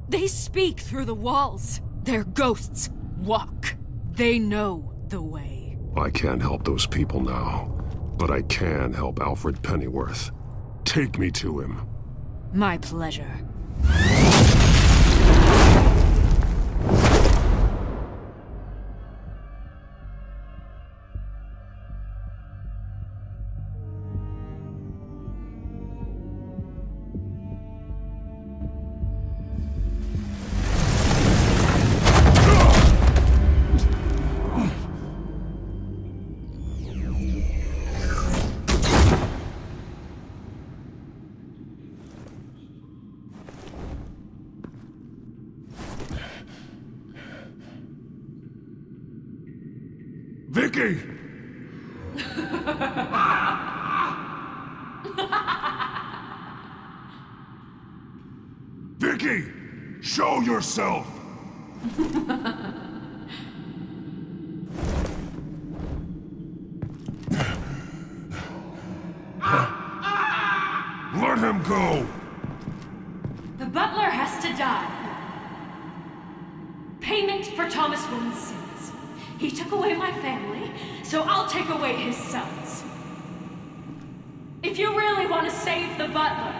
they speak through the walls. Their ghosts walk. They know the way.
I can't help those people now, but I can help Alfred Pennyworth. Take me to him.
My pleasure.
Vicky! Vicky! Show yourself! Let him go!
The butler has to die. Payment for Thomas Wayne's sins. He took away my family, so I'll take away his sons. If you really want to save the butler,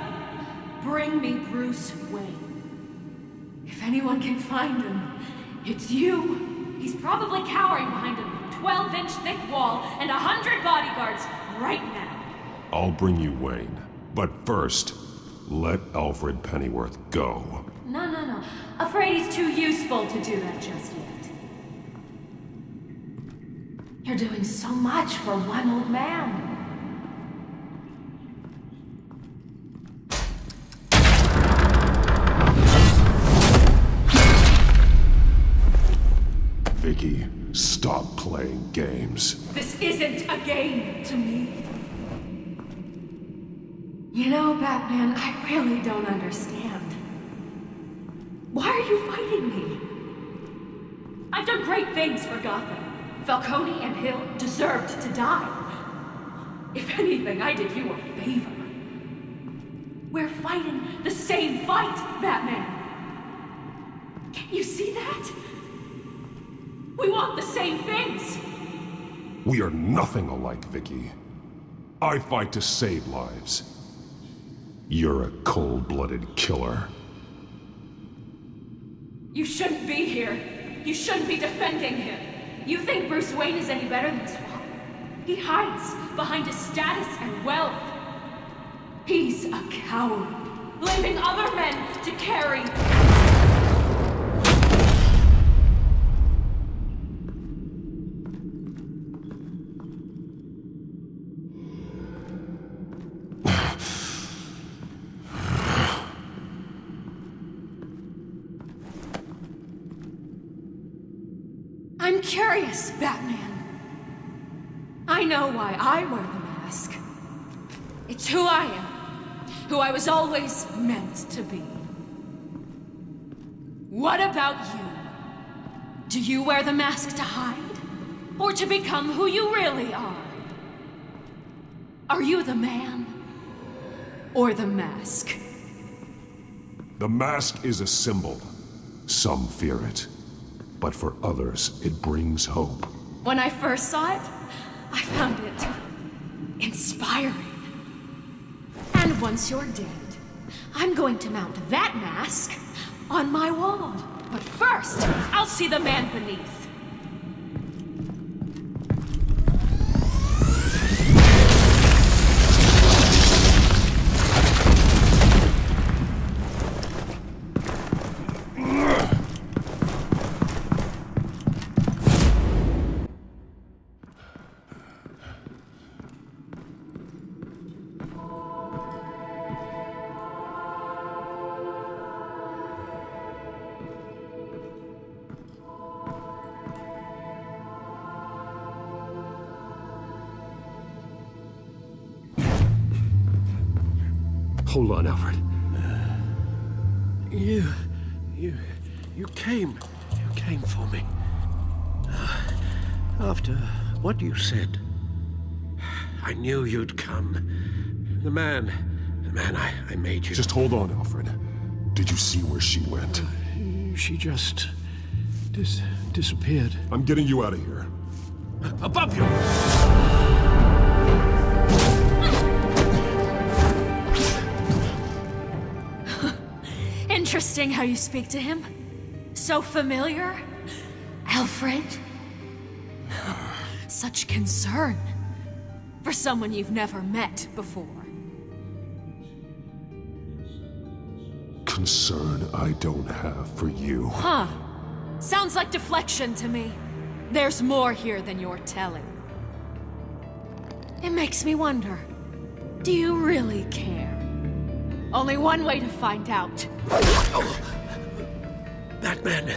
bring me Bruce Wayne. If anyone can find him, it's you. He's probably cowering behind a 12-inch thick wall and 100 bodyguards right now.
I'll bring you Wayne. But first, let Alfred Pennyworth go.
No. Afraid he's too useful to do that just yet. You're doing so much for one old man.
Vicky, stop playing games.
This isn't a game to me. You know, Batman, I really don't understand. Why are you fighting me? I've done great things for Gotham. Falcone and Hill deserved to die. If anything, I did you a favor. We're fighting the same fight, Batman. Can't you see that? We want the same things.
We are nothing alike, Vicky. I fight to save lives. You're a cold-blooded killer.
You shouldn't be here. You shouldn't be defending him. You think Bruce Wayne is any better than his father? He hides behind his status and wealth. He's a coward, leaving other men to carry. I'm curious, Batman. I know why I wear the mask. It's who I am. Who I was always meant to be. What about you? Do you wear the mask to hide? Or to become who you really are? Are you the man? Or the mask?
The mask is a symbol. Some fear it. But for others, it brings hope.
When I first saw it, I found it inspiring. And once you're dead, I'm going to mount that mask on my wall. But first, I'll see the man beneath.
Hold on, Alfred.
You came for me. After what you said, I knew you'd come. The man I made you.
Just hold on, Alfred. Did you see where she went?
She just... disappeared.
I'm getting you out of here.
Above you!
Interesting how you speak to him. So familiar. Alfred. Such concern. For someone you've never met before.
Concern I don't have for you.
Huh. Sounds like deflection to me. There's more here than you're telling. It makes me wonder. Do you really care? Only one way to find out.
Batman,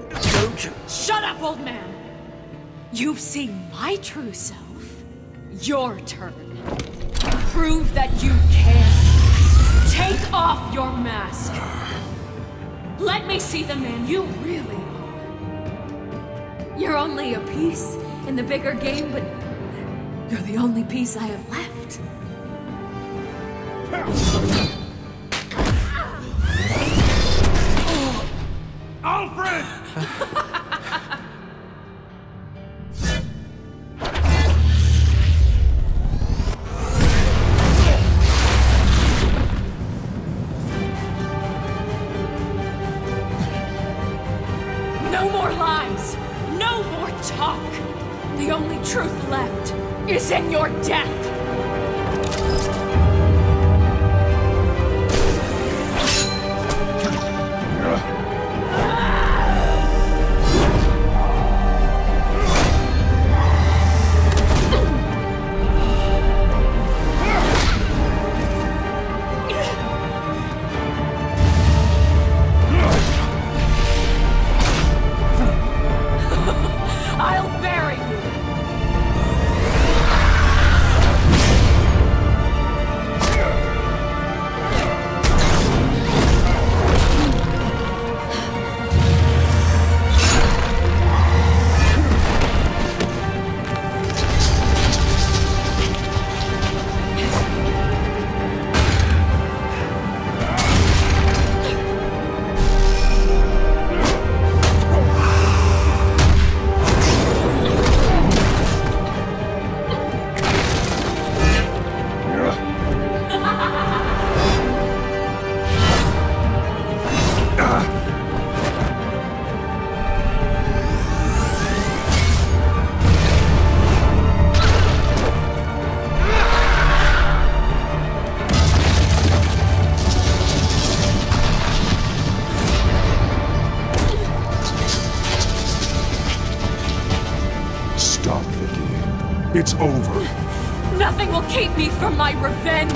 don't you...
Shut up, old man! You've seen my true self. Your turn. Prove that you care. Take off your mask. Let me see the man you really are. You're only a piece in the bigger game, but you're the only piece I have left.
Alfred!
No more lies! No more talk! The only truth left is in your death! I'll bury you!
It's over.
Nothing will keep me from my revenge!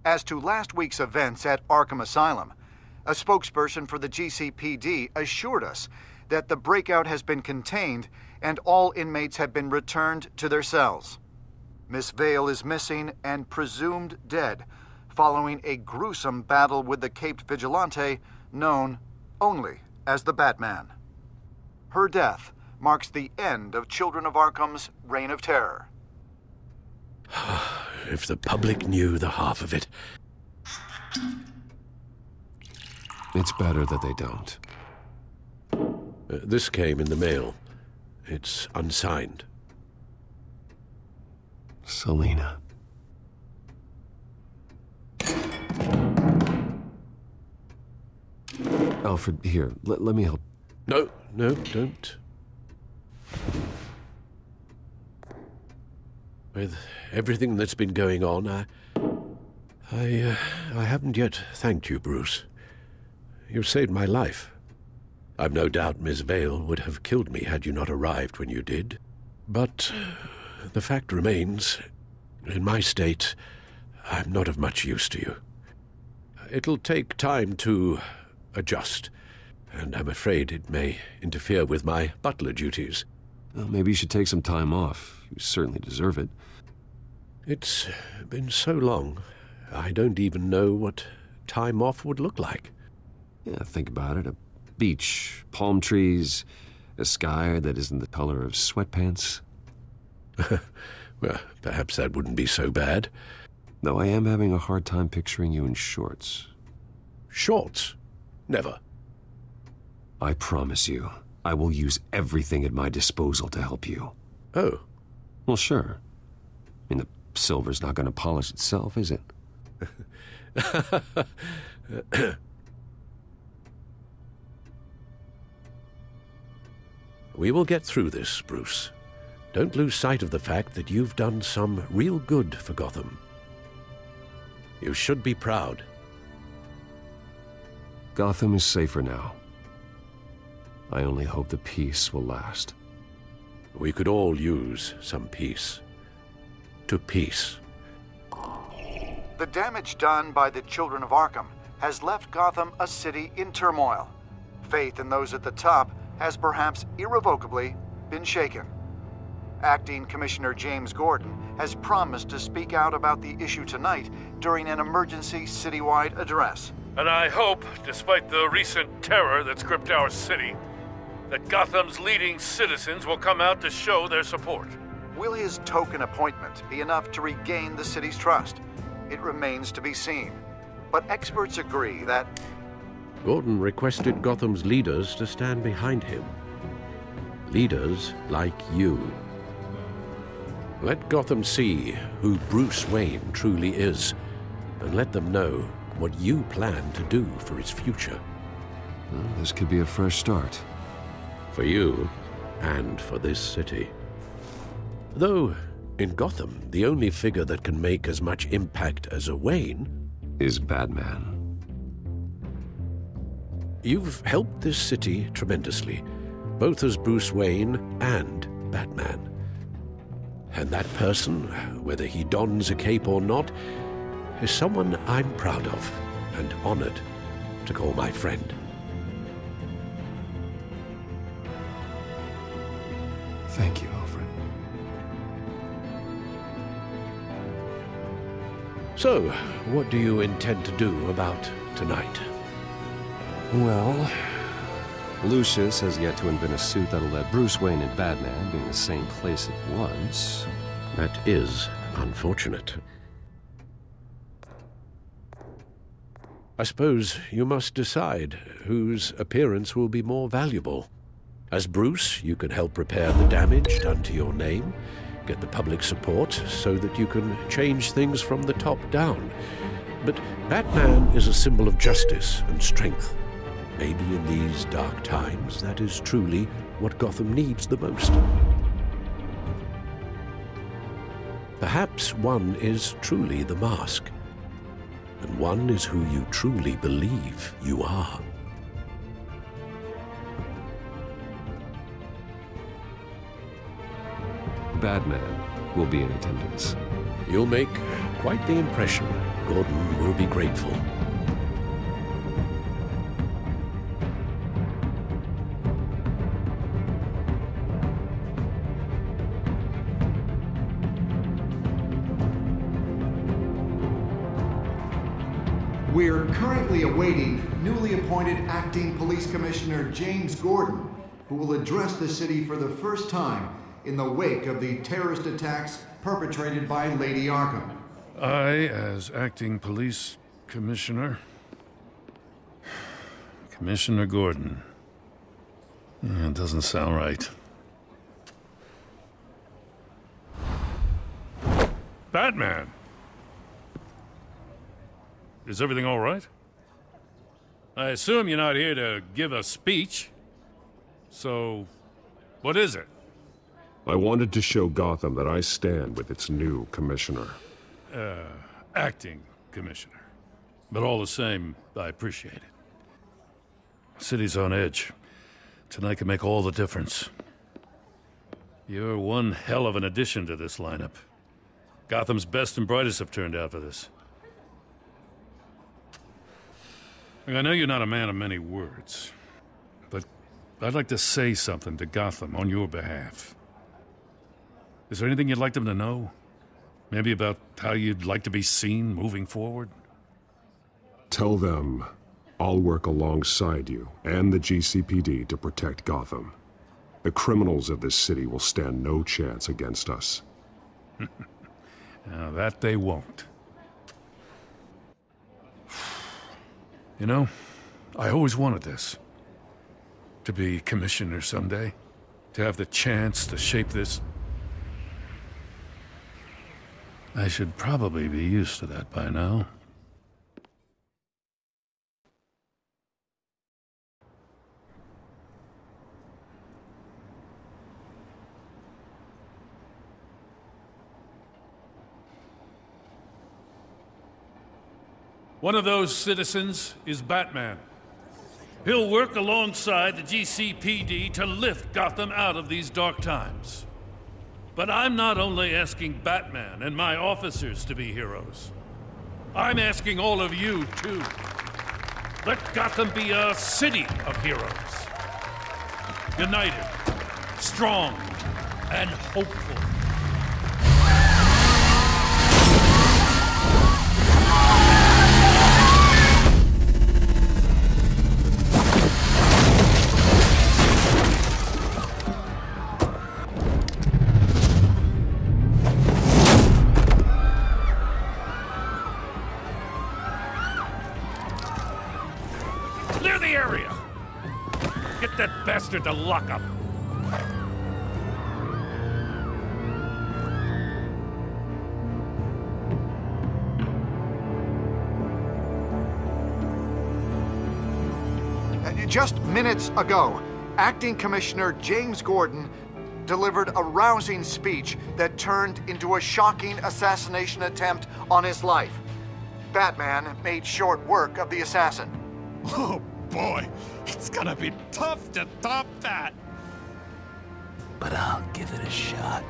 As to last week's events at Arkham Asylum, a spokesperson for the GCPD assured us that the breakout has been contained and all inmates have been returned to their cells. Miss Vale is missing and presumed dead, following a gruesome battle with the caped vigilante known only as the Batman. Her death marks the end of Children of Arkham's reign of terror.
If the public knew the half of it.
It's better that they don't.
This came in the mail. It's unsigned.
Selina. Alfred, here, let me help.
No, don't. With everything that's been going on, I haven't yet thanked you, Bruce. You've saved my life. I've no doubt Miss Vale would have killed me had you not arrived when you did. But the fact remains, in my state, I'm not of much use to you. It'll take time to adjust, and I'm afraid it may interfere with my butler duties.
Well, maybe you should take some time off. You certainly deserve it.
It's been so long, I don't even know what time off would look like.
Yeah, think about it. A beach, palm trees, a sky that isn't the color of sweatpants.
Well, perhaps that wouldn't be so bad.
Though I am having a hard time picturing you in shorts.
Shorts? Never.
I promise you, I will use everything at my disposal to help you.
Oh.
Well, sure. I mean, the silver's not going to polish itself, is it?
We will get through this, Bruce. Don't lose sight of the fact that you've done some real good for Gotham. You should be proud.
Gotham is safer now. I only hope the peace will last.
We could all use some peace. To peace.
The damage done by the Children of Arkham has left Gotham a city in turmoil. Faith in those at the top has perhaps irrevocably been shaken. Acting Commissioner James Gordon has promised to speak out about the issue tonight during an emergency citywide address.
And I hope, despite the recent terror that's gripped our city, that Gotham's leading citizens will come out to show their support.
Will his token appointment be enough to regain the city's trust? It remains to be seen. But experts agree that
Gordon requested Gotham's leaders to stand behind him. Leaders like you. Let Gotham see who Bruce Wayne truly is, and let them know what you plan to do for its future.
Well, this could be a fresh start.
For you, and for this city. Though, in Gotham, the only figure that can make as much impact as a Wayne
is Batman.
You've helped this city tremendously, both as Bruce Wayne and Batman. And that person, whether he dons a cape or not, is someone I'm proud of and honored to call my friend.
Thank you, Alfred.
So, what do you intend to do about tonight?
Well, Lucius has yet to invent a suit that'll let Bruce Wayne and Batman be in the same place at once.
That is unfortunate. I suppose you must decide whose appearance will be more valuable. As Bruce, you can help repair the damage done to your name, get the public support so that you can change things from the top down. But Batman is a symbol of justice and strength. Maybe in these dark times, that is truly what Gotham needs the most. Perhaps one is truly the mask, and one is who you truly believe you are.
Batman will be in attendance.
You'll make quite the impression. Gordon will be grateful.
We're currently awaiting newly appointed Acting Police Commissioner James Gordon, who will address the city for the first time in the wake of the terrorist attacks perpetrated by Lady Arkham.
I, as Acting Police Commissioner... Commissioner Gordon. It doesn't sound right. Batman! Is everything all right? I assume you're not here to give a speech. So, what is it?
I wanted to show Gotham that I stand with its new commissioner.
Acting commissioner. But all the same, I appreciate it. City's on edge. Tonight can make all the difference. You're one hell of an addition to this lineup. Gotham's best and brightest have turned out for this. I know you're not a man of many words, but I'd like to say something to Gotham on your behalf. Is there anything you'd like them to know? Maybe about how you'd like to be seen moving forward?
Tell them I'll work alongside you and the GCPD to protect Gotham. The criminals of this city will stand no chance against us.
Now, that they won't. You know, I always wanted this. To be commissioner someday. To have the chance to shape this. I should probably be used to that by now. One of those citizens is Batman. He'll work alongside the GCPD to lift Gotham out of these dark times. But I'm not only asking Batman and my officers to be heroes. I'm asking all of you, too. Let Gotham be a city of heroes. United, strong, and hopeful. Clear the area! Get that bastard to lock up!
Just minutes ago, Acting Commissioner James Gordon delivered a rousing speech that turned into a shocking assassination attempt on his life. Batman made short work of the assassin.
Oh boy, it's gonna be tough to top that. But I'll give it a shot.